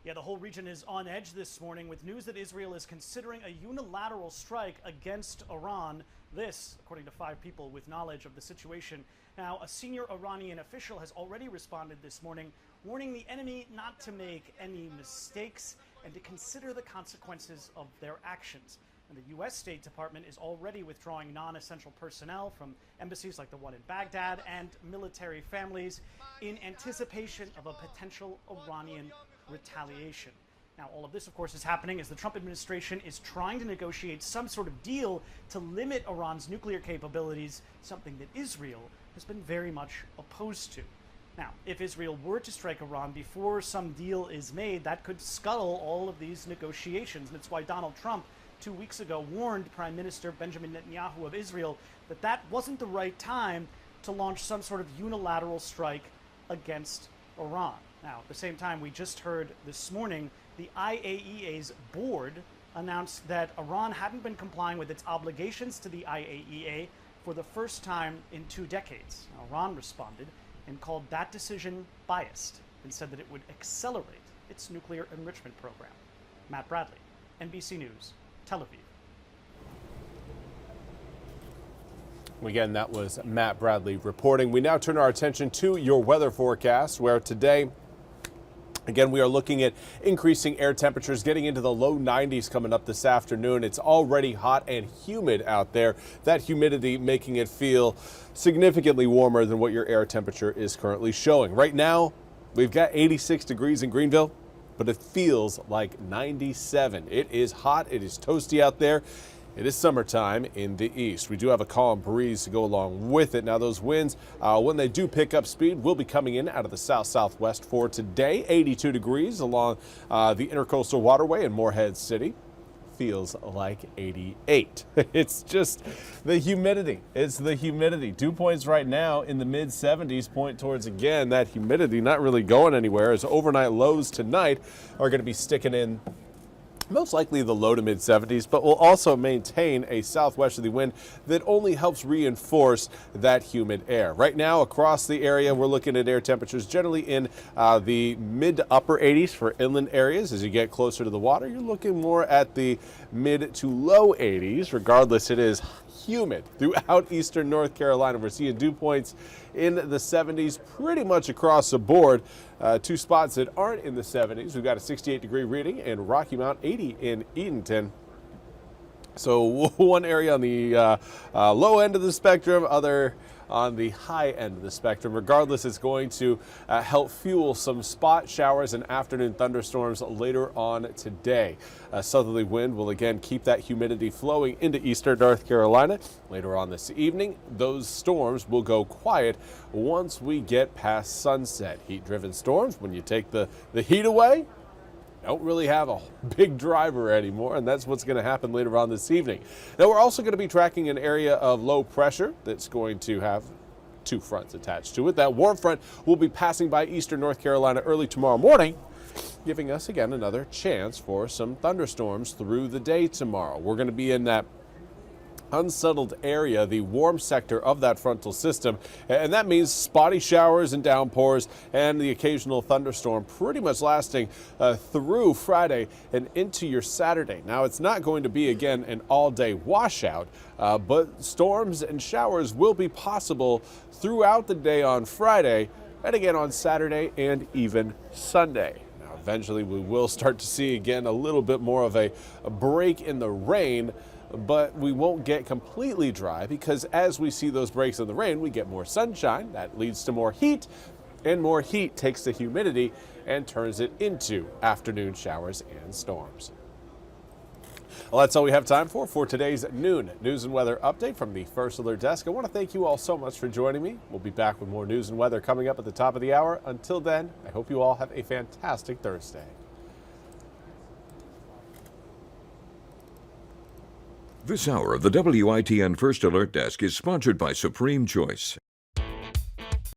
Yeah, the whole region is on edge this morning with news that Israel is considering a unilateral strike against Iran. This, according to 5 people with knowledge of the situation. Now, a senior Iranian official has already responded this morning, warning the enemy not to make any mistakes and to consider the consequences of their actions. And the U.S. State Department is already withdrawing non-essential personnel from embassies like the one in Baghdad and military families in anticipation of a potential Iranian retaliation. Now, all of this, of course, is happening as the Trump administration is trying to negotiate some sort of deal to limit Iran's nuclear capabilities, something that Israel has been very much opposed to. Now, if Israel were to strike Iran before some deal is made, that could scuttle all of these negotiations. And it's why Donald Trump 2 weeks ago warned Prime Minister Benjamin Netanyahu of Israel that that wasn't the right time to launch some sort of unilateral strike against Iran. Now, at the same time, we just heard this morning the IAEA's board announced that Iran hadn't been complying with its obligations to the IAEA for the first time in 2 decades. Now, Iran responded and called that decision biased and said that it would accelerate its nuclear enrichment program. Matt Bradley, NBC News, Tel Aviv. Again, that was Matt Bradley reporting. We now turn our attention to your weather forecast, where today, again, we are looking at increasing air temperatures, getting into the low 90s coming up this afternoon. It's already hot and humid out there. That humidity making it feel significantly warmer than what your air temperature is currently showing. Right now, we've got 86 degrees in Greenville, but it feels like 97. It is hot. It is toasty out there. It is summertime in the east. We do have a calm breeze to go along with it. Now, those winds, when they do pick up speed, will be coming in out of the south-southwest for today. 82 degrees along the Intercoastal Waterway in Morehead City. Feels like 88. It's just the humidity. It's the humidity. Dew points right now in the mid-70s point towards, again, that humidity not really going anywhere, as overnight lows tonight are going to be sticking in most likely the low to mid 70s, but will also maintain a southwesterly wind that only helps reinforce that humid air. Right now across the area, we're looking at air temperatures generally in the mid to upper 80s for inland areas. As you get closer to the water, you're looking more at the mid to low 80s. Regardless, it is humid throughout eastern North Carolina. We're seeing dew points in the 70s pretty much across the board. 2 spots that aren't in the 70s. We've got a 68-degree reading in Rocky Mount, 80 in Edenton. So one area on the low end of the spectrum, other on the high end of the spectrum. Regardless, it's going to help fuel some spot showers and afternoon thunderstorms later on today. A southerly wind will again keep that humidity flowing into eastern North Carolina. Later on this evening, those storms will go quiet once we get past sunset. Heat-driven storms, when you take the heat away, don't really have a big driver anymore, and that's what's going to happen later on this evening. Now, we're also going to be tracking an area of low pressure that's going to have 2 fronts attached to it. That warm front will be passing by eastern North Carolina early tomorrow morning, giving us again another chance for some thunderstorms through the day tomorrow. We're going to be in that unsettled area, the warm sector of that frontal system, and that means spotty showers and downpours and the occasional thunderstorm pretty much lasting through Friday and into your Saturday. Now, it's not going to be again an all-day washout, but storms and showers will be possible throughout the day on Friday and again on Saturday and even Sunday. Now, eventually we will start to see again a little bit more of a break in the rain, but we won't get completely dry because as we see those breaks in the rain, we get more sunshine. That leads to more heat, and more heat takes the humidity and turns it into afternoon showers and storms. Well, that's all we have time for today's noon news and weather update from the First Alert Desk. I want to thank you all so much for joining me. We'll be back with more news and weather coming up at the top of the hour. Until then, I hope you all have a fantastic Thursday. This hour of the WITN First Alert Desk is sponsored by Supreme Choice.